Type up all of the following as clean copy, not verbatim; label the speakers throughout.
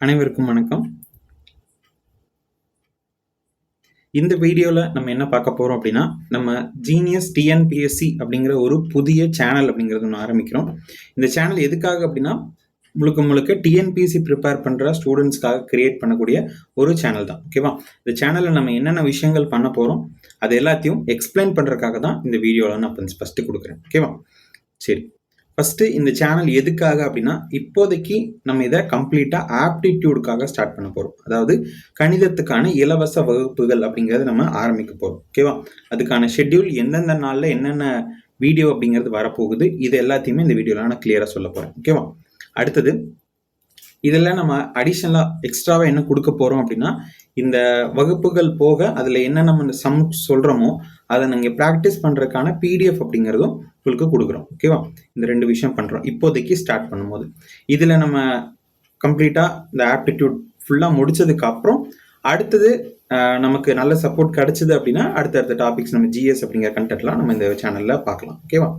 Speaker 1: அனைவருக்கும் வணக்கம். இந்த வீடியோவில் நம்ம என்ன பார்க்க போகிறோம் அப்படின்னா, நம்ம ஜீனியஸ் டிஎன்பிஎஸ்சி அப்படிங்கிற ஒரு புதிய சேனல் அப்படிங்கிறது ஒன்று ஆரம்பிக்கிறோம். இந்த சேனல் எதுக்காக அப்படின்னா, முழுக்க முழுக்க டிஎன்பிஎஸ்சி ப்ரிப்பேர் பண்ணுற ஸ்டூடெண்ட்ஸ்க்காக கிரியேட் பண்ணக்கூடிய ஒரு சேனல் தான். ஓகேவா? இந்த சேனலில் நம்ம என்னென்ன விஷயங்கள் பண்ண போகிறோம் அது எல்லாத்தையும் எக்ஸ்பிளைன் பண்ணுறதுக்காக தான் இந்த வீடியோவில் நான் ஃபஸ்ட்டு கொடுக்குறேன். ஓகேவா? சரி, ஃபஸ்ட்டு இந்த சேனல் எதுக்காக அப்படின்னா, இப்போதைக்கு நம்ம இதை கம்ப்ளீட்டாக ஆப்டிடியூடுக்காக ஸ்டார்ட் பண்ண போகிறோம். அதாவது கணிதத்துக்கான இலவச வகுப்புகள் அப்படிங்கிறது நம்ம ஆரம்பிக்க போகிறோம். ஓகேவா? அதுக்கான ஷெட்யூல் எந்தெந்த நாளில் என்னென்ன வீடியோ அப்படிங்கிறது வரப்போகுது, இது எல்லாத்தையுமே இந்த வீடியோவில் நான் கிளியராக சொல்ல போகிறேன். ஓகேவா? அடுத்தது இதில் நம்ம அடிஷ்னலாக எக்ஸ்ட்ராவாக என்ன கொடுக்க போகிறோம் அப்படின்னா, இந்த வகுப்புகள் போக அதில் என்ன நம்ம சம் சொல்கிறோமோ அதை நீங்கள் ப்ராக்டிஸ் பண்ணுறதுக்கான பிடிஎஃப் அப்படிங்கிறதும் உங்களுக்கு கொடுக்குறோம். ஓகேவா? இந்த 2 விஷயம் பண்ணுறோம் இப்போதைக்கு ஸ்டார்ட் பண்ணும்போது. இதில் நம்ம கம்ப்ளீட்டாக இந்த ஆப்டிடியூட் ஃபுல்லாக முடிச்சதுக்கு அப்புறம் அடுத்தது நமக்கு நல்ல சப்போர்ட் கிடைச்சிது அப்படின்னா அடுத்தடுத்த டாபிக்ஸ் நம்ம ஜிஎஸ் அப்படிங்கிற கண்டென்ட்லாம் நம்ம இந்த சேனலில் பார்க்கலாம். ஓகேவா?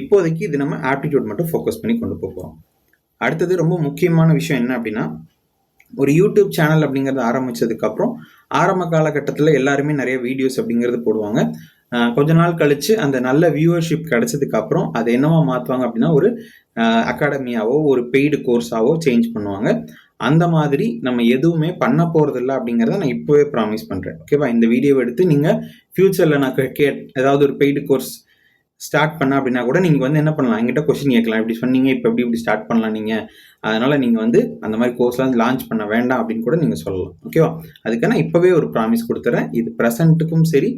Speaker 1: இப்போதைக்கு இது நம்ம ஆப்டிடியூட் மட்டும் ஃபோக்கஸ் பண்ணி கொண்டு போகிறோம். அடுத்தது ரொம்ப முக்கியமான விஷயம் என்ன அப்படின்னா, ஒரு யூடியூப் சேனல் அப்படிங்கிறது ஆரம்பித்ததுக்கப்புறம் ஆரம்ப காலகட்டத்தில் எல்லாருமே நிறைய வீடியோஸ் அப்படிங்கிறது போடுவாங்க. கொஞ்ச நாள் கழித்து அந்த நல்ல வியூவர்ஷிப் கிடைச்சதுக்கப்புறம் அதை என்னவா மாற்றுவாங்க அப்படின்னா, ஒரு அகாடமியாவோ ஒரு பெய்டு கோர்ஸாவோ சேஞ்ச் பண்ணுவாங்க. அந்த மாதிரி நம்ம எதுவுமே பண்ண போகிறதில்ல அப்படிங்கிறத நான் இப்போவே ப்ராமிஸ் பண்ணுறேன். ஓகேவா? இந்த வீடியோவை எடுத்து நீங்கள் ஃப்யூச்சரில் நான் ஏதாவது ஒரு பெய்டு கோர்ஸ் ஸ்டார்ட் பண்ண அப்படின்னா கூட நீங்கள் என்ன பண்ணலாம், என்கிட்ட கொஸ்டின் கேட்கலாம். இப்படி சொன்னீங்க, இப்போ இப்படி ஸ்டார்ட் பண்ணலாம் நீங்கள், அதனால் நீங்கள் அந்த மாதிரி கோர்ஸ்லாம் லான்ச் பண்ண வேண்டாம் அப்படின்னு கூட நீங்கள் சொல்லலாம். ஓகேவா? அதுக்கான இப்போவே ஒரு ப்ராமிஸ் கொடுத்துறேன். இது ப்ரெசண்ட்டுக்கும் சரி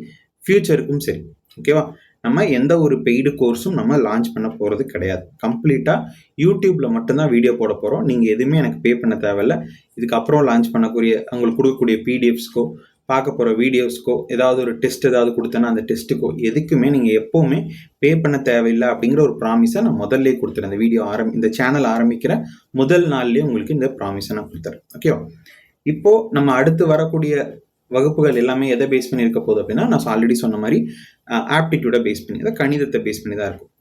Speaker 1: ஃபியூச்சருக்கும் சரி. ஓகேவா? நம்ம எந்த ஒரு பெய்டு கோர்ஸும் நம்ம லான்ச் பண்ண போகிறது கிடையாது. கம்ப்ளீட்டாக யூடியூப்பில் மட்டும்தான் வீடியோ போட போகிறோம். நீங்கள் எதுவுமே எனக்கு பே பண்ண தேவையில்லை. இதுக்கப்புறம் லான்ச் பண்ணக்கூடிய உங்களுக்கு கொடுக்கக்கூடிய பிடிஎஃப்ஸ்க்கோ பார்க்க போகிற வீடியோஸ்க்கோ ஏதாவது ஒரு டெஸ்ட் ஏதாவது கொடுத்தேன்னா அந்த டெஸ்ட்டுக்கோ எதுக்குமே நீங்கள் எப்போவுமே பே பண்ண தேவையில்லை அப்படிங்கிற ஒரு ப்ராமிஸை நான் முதல்ல கொடுத்துறேன். இந்த வீடியோ இந்த சேனல் ஆரம்பிக்கிற முதல் நாள்லேயே உங்களுக்கு இந்த ப்ராமிஸை நான் கொடுத்துறேன். ஓகேவா? இப்போது நம்ம அடுத்து வரக்கூடிய வகுப்புகள் எல்லாமே எதை பேஸ் பண்ணி இருக்க போகுது அப்படின்னா, நான் ஆல்ரெடி சொன்ன மாதிரி ஆப்டிடியூடை பேஸ் பண்ணி, அதை கணிதத்தை பேஸ் பண்ணி தான் இருக்கும்.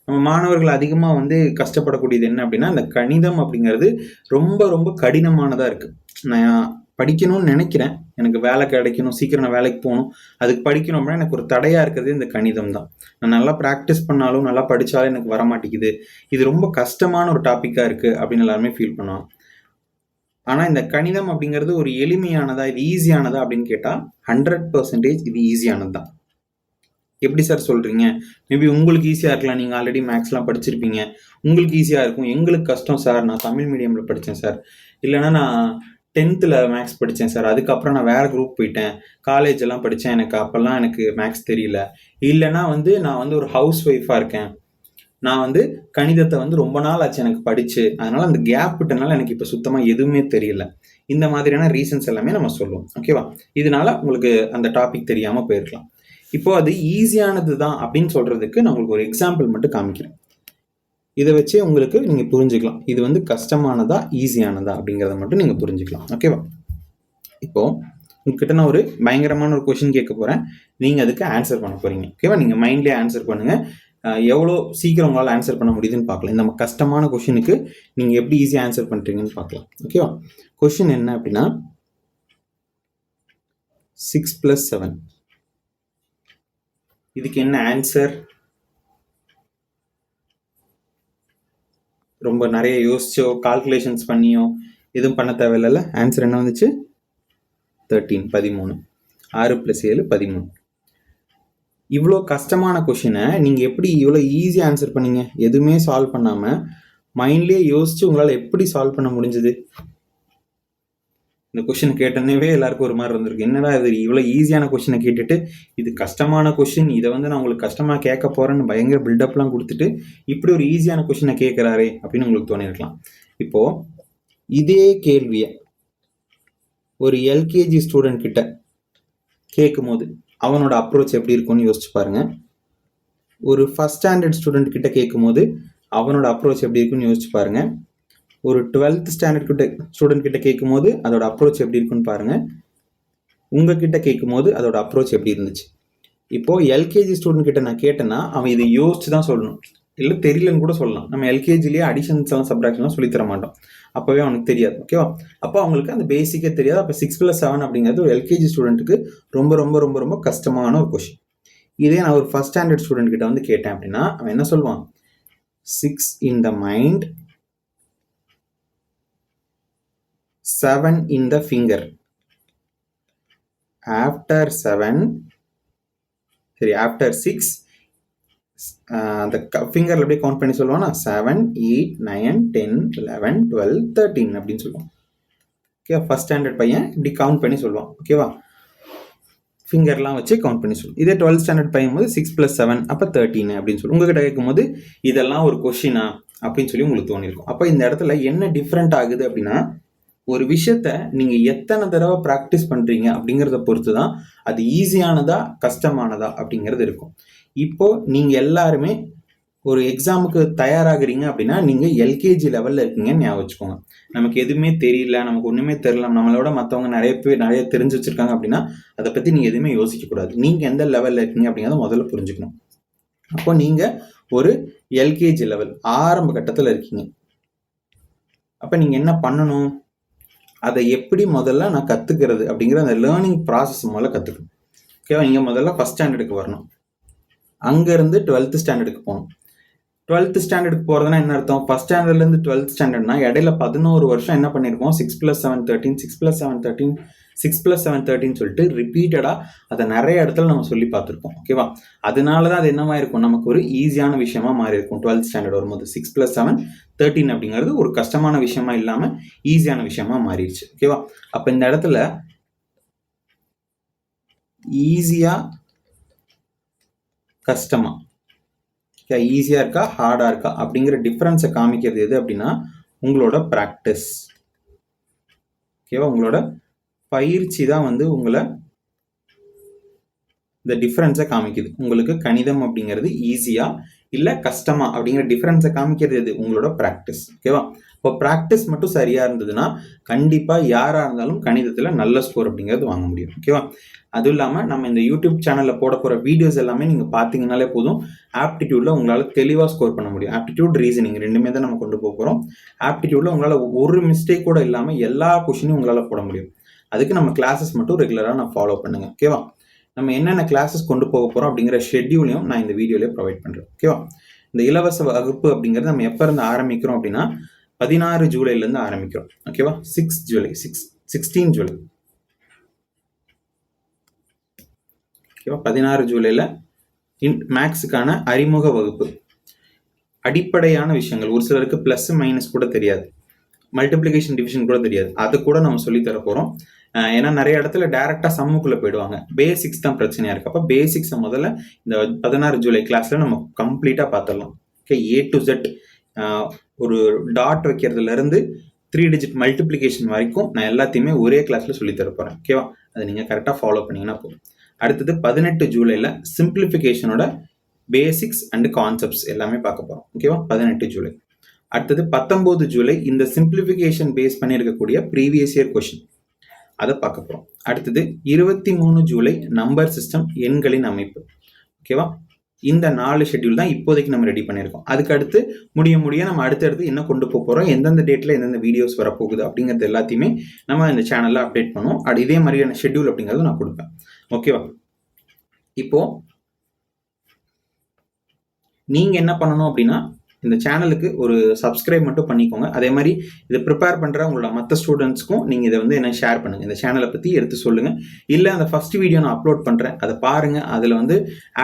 Speaker 1: நம்ம மாணவர்கள் அதிகமாக கஷ்டப்படக்கூடியது என்ன அப்படின்னா, அந்த கணிதம் அப்படிங்கிறது ரொம்ப ரொம்ப கடினமானதாக இருக்குது. நான் படிக்கணும்னு நினைக்கிறேன், எனக்கு வேலை கிடைக்கணும், சீக்கிரம் நான் வேலைக்கு போகணும், அதுக்கு படிக்கணும் அப்படின்னா எனக்கு ஒரு தடையாக இருக்கிறது இந்த கணிதம் தான். நான் நல்லா ப்ராக்டிஸ் பண்ணாலும் நல்லா படித்தாலும் எனக்கு வர மாட்டேங்குது, இது ரொம்ப கஷ்டமான ஒரு டாப்பிக்காக இருக்குது அப்படின்னு எல்லாருமே ஃபீல் பண்ணுவாங்க. ஆனால் இந்த கணிதம் அப்படிங்கிறது ஒரு எளிமையானதா, இது ஈஸியானதா அப்படின்னு கேட்டால் 100% இது ஈஸியானது தான். எப்படி சார் சொல்கிறீங்க? மேபி உங்களுக்கு ஈஸியாக இருக்கலாம், நீங்கள் ஆல்ரெடி மேக்ஸ்லாம் படிச்சிருப்பீங்க, உங்களுக்கு ஈஸியாக இருக்கும். எங்களுக்கு கஷ்டம் சார், நான் தமிழ் மீடியமில் படித்தேன் சார், இல்லைனா நான் 10th மேக்ஸ் படித்தேன் சார், அதுக்கப்புறம் நான் வேறு குரூப் போயிட்டேன், காலேஜ் எல்லாம் படித்தேன், அப்போல்லாம் எனக்கு மேக்ஸ் தெரியல, இல்லைனா நான் ஒரு ஹவுஸ் ஒய்ஃபாக இருக்கேன், நான் கணிதத்தை ரொம்ப நாள் ஆச்சு எனக்கு படித்து, அதனால் அந்த கேப் விட்டனால எனக்கு இப்போ சுத்தமாக எதுவுமே தெரியல. இந்த மாதிரியான ரீசன்ஸ் எல்லாமே நம்ம சொல்லுவோம். ஓகேவா? இதனால உங்களுக்கு அந்த டாபிக் தெரியாமல் போயிருக்கலாம். இப்போ அது ஈஸியானது தான் அப்படின்னு சொல்கிறதுக்கு நான் உங்களுக்கு ஒரு எக்ஸாம்பிள் மட்டும் காமிக்கிறேன். இதை வச்சே உங்களுக்கு நீங்கள் புரிஞ்சுக்கலாம், இது கஷ்டமானதா ஈஸியானதா அப்படிங்கிறத மட்டும் நீங்கள் புரிஞ்சுக்கலாம். ஓகேவா? இப்போது உங்ககிட்ட நான் ஒரு பயங்கரமான ஒரு கொஷின் கேட்க போகிறேன், நீங்கள் அதுக்கு ஆன்சர் பண்ண போகிறீங்க. ஓகேவா? நீங்கள் மைண்ட்லேயே ஆன்சர் பண்ணுங்கள். எவ்வளோ சீக்கிரம் உங்களால் ஆன்சர் பண்ண முடியுதுன்னு பார்க்கலாம். இந்த கஷ்டமான கொஷினுக்கு நீங்கள் எப்படி ஈஸியாக ஆன்சர் பண்ணுறீங்கன்னு பார்க்கலாம். ஓகேவா? கொஷின் என்ன அப்படின்னா, 6 + 7 இதுக்கு என்ன ஆன்சர்? ரொம்ப நிறைய யோசிச்சோ கால்குலேஷன்ஸ் பண்ணியோ எதுவும் பண்ண தேவையில்ல. ஆன்சர் என்ன வந்துச்சு? 13, 13. 6 + 7 13. இவ்வளோ கஷ்டமான கொஷினை நீங்கள் எப்படி இவ்வளோ ஈஸியாக ஆன்சர் பண்ணீங்க? எதுவுமே சால்வ் பண்ணாமல் மைண்ட்லேயே யோசித்து உங்களால் எப்படி சால்வ் பண்ண முடிஞ்சது? இந்த கொஷின் கேட்டனவே எல்லாருக்கும் ஒரு மாதிரி இருந்திருக்கு, என்னடா இது இவ்வளோ ஈஸியான கொஷினை கேட்டுட்டு இது கஷ்டமான கொஷின், இதை நான் உங்களுக்கு கஷ்டமாக கேட்க போகிறேன்னு பயங்கர பில்டப்லாம் கொடுத்துட்டு இப்படி ஒரு ஈஸியான கொஷினை கேட்குறாரே அப்படின்னு உங்களுக்கு தோணிருக்கலாம். இப்போது இதே கேள்வியை ஒரு எல்கேஜி ஸ்டூடெண்ட் கிட்ட கேட்கும் போது அவனோட அப்ரோச் எப்படி இருக்கும்னு யோசிச்சு பாருங்க. ஒரு ஃபஸ்ட் ஸ்டாண்டர்ட் ஸ்டூடெண்ட் கிட்ட கேட்கும் போது அவனோட அப்ரோச் எப்படி இருக்குன்னு யோசிச்சு பாருங்க. ஒரு 12th ஸ்டாண்டர்ட் ஸ்டூடெண்ட் கிட்ட கேட்கும் போது அதோட அப்ரோச் எப்படி இருக்குன்னு பாருங்க. உங்ககிட்ட கேட்கும் போது அதோட அப்ரோச் எப்படி இருந்துச்சு? இப்போ எல்கேஜி ஸ்டூடெண்ட் கிட்ட நான் கேட்டேன்னா அவன் இதை யோசிச்சு தான் சொல்லணும். இல்லை தெரியலன்னு கூட சொல்லலாம். நம்ம எல்கேஜிலேயே அடிஷன்ஸ் எல்லாம் சப்ராக்ஷன்லாம் சொல்லித்தர மாட்டோம். அப்போவே அவனுக்கு தெரியாது. ஓகேவா? அப்போ அவங்களுக்கு அந்த பேசிக்கே தெரியாது. அப்போ 6+7 அப்படிங்கிறது ஒரு எல்கேஜி ஸ்டூடெண்ட்டுக்கு ரொம்ப ரொம்ப ரொம்ப ரொம்ப கஷ்டமான ஒரு கொஷின். இதே நான் ஒரு ஃபர்ஸ்ட் ஸ்டாண்டர்ட் ஸ்டூடெண்ட் கிட்ட வந்து கேட்டேன் அப்படின்னா அவன் என்ன சொல்லுவான்? 6 இன் the mind, 7 in the finger. After 7, சரி after 6 அந்த ஃபிங்கர்ல அப்படியே கவுண்ட் பண்ணி சொல்லுவானா 7, 8, 9, 10, 11, 12, 13 அப்படின்னு சொல்லுவான். ஓகே, ஃபர்ஸ்ட் ஸ்டாண்டர்ட் பையன் இப்படி கவுண்ட் பண்ணி சொல்லுவான். ஓகேவா? ஃபிங்கர்லாம் வச்சு கவுண்ட் பண்ணி சொல்லுவோம். இதே 12th ஸ்டாண்டர்ட் பையன் போது 6+7 அப்போ 13 அப்படின்னு சொல்லி உங்ககிட்ட கேட்கும்போது இதெல்லாம் ஒரு கொஷினா அப்படின்னு சொல்லி உங்களுக்கு தோணிருக்கும். அப்போ இந்த இடத்துல என்ன டிஃப்ரெண்ட் ஆகுது அப்படின்னா, ஒரு விஷயத்த நீங்க எத்தனை தடவை ப்ராக்டிஸ் பண்றீங்க அப்படிங்கிறத பொறுத்து தான் அது ஈஸியானதா கஷ்டமானதா அப்படிங்கிறது இருக்கும். இப்போ நீங்க எல்லாருமே ஒரு எக்ஸாமுக்கு தயாராகிறீங்க அப்படின்னா நீங்க எல்கேஜி லெவல்ல இருக்கீங்கன்னு ஞாபகம் வச்சுக்கோங்க. நமக்கு எதுவுமே தெரியல, நமக்கு ஒண்ணுமே தெரியல, நம்மளோட மற்றவங்க நிறைய பேர் நிறைய தெரிஞ்சு வச்சிருக்காங்க அப்படின்னா அதை பத்தி நீங்க எதுவுமே யோசிக்க கூடாது. நீங்க எந்த லெவல்ல இருக்கீங்க அப்படிங்கிறத முதல்ல புரிஞ்சுக்கணும். அப்போ நீங்க ஒரு எல்கேஜி லெவல் ஆரம்ப கட்டத்துல இருக்கீங்க. அப்ப நீங்க என்ன பண்ணணும்? அதை எப்படி முதல்ல நான் கத்துக்கிறது அப்படிங்கிற அந்த லேர்னிங் ப்ராசஸ் முதல்ல கத்துக்கணும். ஓகேவா? நீங்க முதல்ல ஃபர்ஸ்ட் ஸ்டாண்டர்டுக்கு வரணும். அங்க இருந்து 12th ஸ்டாண்டர்டுக்கு போகணும். 12th ஸ்டாண்டர்டுக்கு போறதுன்னா என்ன அர்த்தம்? ஃபர்ஸ்ட் ஸ்டாண்டர்ட்ல இருந்து 12th ஸ்டாண்டர்ட்னா இடையில 11 வருஷம் என்ன பண்ணிருக்கோம்? 6+7 13, 6+7 13, 6+7 13 சொல்லிட்டு ரிப்பீட்டடா அதை நிறைய இடத்துல நம்ம சொல்லி பார்த்துருக்கோம். ஓகேவா? அதனாலதான் அது என்னவா இருக்கும்? நமக்கு ஒரு ஈஸியான விஷயமா மாறி இருக்கும். 12th ஸ்டாண்டர்ட் வரும்போது 6+7 13 அப்படிங்கிறது ஒரு கஷ்டமான விஷயமா இல்லாம ஈஸியான விஷயமா மாறிடுச்சு. ஓகேவா? அப்ப இந்த இடத்துல ஈஸியா கஷ்டமா, ஈஸியா இருக்கா ஹார்டா இருக்கா அப்படிங்கிற டிஃபரன்ஸை காமிக்கிறது எது அப்படின்னா உங்களோட பிராக்டிஸ். ஓகேவா? உங்களோட பயிற்சி தான் வந்து உங்களை இந்த டிஃபரன்ஸை காமிக்குது. உங்களுக்கு கணிதம் அப்படிங்கிறது ஈஸியா இல்ல கஷ்டமா அப்படிங்கிற டிஃபரன்ஸை காமிக்கிறது எது? உங்களோட பிராக்டிஸ். ஓகேவா? இப்போ பிராக்டிஸ் மட்டும் சரியா இருந்ததுன்னா கண்டிப்பா யாரா இருந்தாலும் கணிதத்துல நல்ல ஸ்கோர் அப்படிங்கிறது வாங்க முடியும். ஓகேவா? அதுவும் இல்லாம நம்ம இந்த யூடியூப் சேனல்ல போட போற வீடியோஸ் எல்லாமே நீங்க பாத்தீங்கன்னாலே போதும், ஆப்டிடியூட்ல உங்களால தெளிவா ஸ்கோர் பண்ண முடியும். ஆப்டிடியூட் ரீசனிங் ரெண்டுமே தான் நம்ம கொண்டு போக போறோம். ஆப்டிடியூட்ல உங்களால ஒரு மிஸ்டேக் கூட இல்லாம எல்லா கொஸ்டினும் உங்களால போட முடியும். அதுக்கு நம்ம கிளாஸஸ் மட்டும் ரெகுலரா நான் ஃபாலோ பண்ணுங்க. ஓகேவா? நம்ம என்னென்ன கிளாஸஸ் கொண்டு போக போறோம் அப்படிங்கிற ஷெட்யூலையும் நான் இந்த வீடியோலயே ப்ரொவைட் பண்றேன். ஓகேவா? இந்த இலவச வகுப்பு அப்படிங்கிறது நம்ம எப்ப இருந்து ஆரம்பிக்கிறோம் அப்படின்னா 16 ஜூலைல இருந்து ஆரம்பிக்கிறோம். ஓகேவா? 16 ஜூலை. ஓகேவா? 16 ஜூலைல மேக்ஸுக்கான அறிமுக வகுப்பு. அடிப்படையான விஷயங்கள், ஒரு சிலருக்கு பிளஸ் மைனஸ் கூட தெரியாது, மல்டிப்ளிகேஷன் டிவிஷன் கூட தெரியாது, அது கூட நம்ம சொல்லி தர போறோம். ஏன்னா நிறைய இடத்துல டைரக்டா சம்முக்குள்ள போயிடுவாங்க. பேசிக்ஸ் தான் பிரச்சனையா இருக்கு. அப்ப பேசிக்ஸை முதல்ல இந்த 16 ஜூலை கிளாஸ்ல நம்ம கம்ப்ளீட்டா பார்த்துடலாம். ஓகே, A to Z ஒரு டாட் வைக்கிறதுல இருந்து 3 டிஜிட் மல்டிப்ளிகேஷன் வரைக்கும் நான் எல்லாத்தையுமே ஒரே கிளாஸ்ல சொல்லி தர போறேன். ஓகேவா? அதை நீங்க கரெக்டா ஃபாலோ பண்ணீங்கன்னா போதும். அடுத்தது 18 ஜூலைல சிம்பிளிஃபிகேஷனோட பேசிக்ஸ் அண்ட் கான்செப்ட்ஸ் எல்லாமே பார்க்க போறோம். ஓகேவா? 18 ஜூலை. அடுத்தது 19 ஜூலை இந்த சிம்பிளிஃபிகேஷன் பேஸ் பண்ணி இருக்கக்கூடிய ப்ரீவியஸ் இயர் கொஸ்டின் அதை பார்க்க போறோம். அடுத்தது 23 ஜூலை நம்பர் சிஸ்டம், எண்களின் அமைப்பு. ஓகேவா? இந்த 4 ஷெட்யூல் தான் இப்போதைக்கு நம்ம ரெடி பண்ணியிருக்கோம். அதுக்கு அடுத்து முடிய நம்ம அடுத்தடுத்து என்ன கொண்டு போக போறோம், எந்தெந்த டேட்ல எந்தெந்த வீடியோஸ் வரப்போகுது அப்படிங்கிறது எல்லாத்தையுமே நம்ம இந்த சேனல்ல அப்டேட் பண்ணுவோம். அது இதே மாதிரியான ஷெட்யூல் அப்படிங்கிறது நான் கொடுப்பேன். ஓகேவா? இப்போ நீங்க என்ன பண்ணணும் அப்படின்னா இந்த சேனலுக்கு ஒரு சப்ஸ்கிரைப் மட்டும் பண்ணிக்கோங்க. அதே மாதிரி இதை ப்ரிப்பேர் பண்ற உங்களோட மற்ற ஸ்டூடெண்ட்ஸ்க்கும் நீங்க இதை வந்து என்ன ஷேர் பண்ணுங்க. இந்த சேனலை பத்தி எடுத்து சொல்லுங்க. இல்ல அந்த ஃபர்ஸ்ட் வீடியோ நான் அப்லோட் பண்றேன், அதை பாருங்க. அதுல வந்து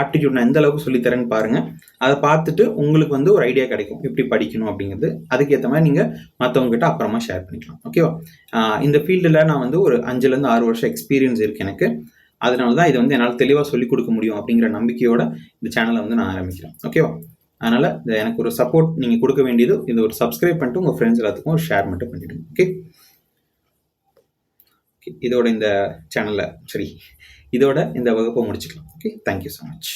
Speaker 1: ஆப்டிடியூட் நான் எந்த அளவுக்கு சொல்லி தரேன்னு பாருங்க. அதை பார்த்துட்டு உங்களுக்கு வந்து ஒரு ஐடியா கிடைக்கும் எப்படி படிக்கணும் அப்படிங்கிறது. அதுக்கேற்ற மாதிரி நீங்க மற்றவங்க கிட்ட அப்புறமா ஷேர் பண்ணிக்கலாம். ஓகேவா? இந்த ஃபீல்டுல நான் வந்து ஒரு 5ல இருந்து 6 வருஷம் எக்ஸ்பீரியன்ஸ் இருக்கு எனக்கு. அதனாலதான் இதை வந்து என்னால் தெளிவா சொல்லிக் கொடுக்க முடியும் அப்படிங்கிற நம்பிக்கையோட இந்த சேனலை வந்து நான் ஆரம்பிக்கிறேன். ஓகேவா? அதனால எனக்கு ஒரு சப்போர்ட் நீங்க கொடுக்க வேண்டியது இது, ஒரு சப்ஸ்கிரைப் பண்ணிட்டு உங்க ஃப்ரெண்ட்ஸ் எல்லாத்துக்கும் ஒரு ஷேர் மட்டும் பண்ணிடுங்க. ஓகே, இதோட இந்த சேனல்ல இதோட இந்த வகுப்பை முடிச்சுக்கலாம். Okay, thank you so much.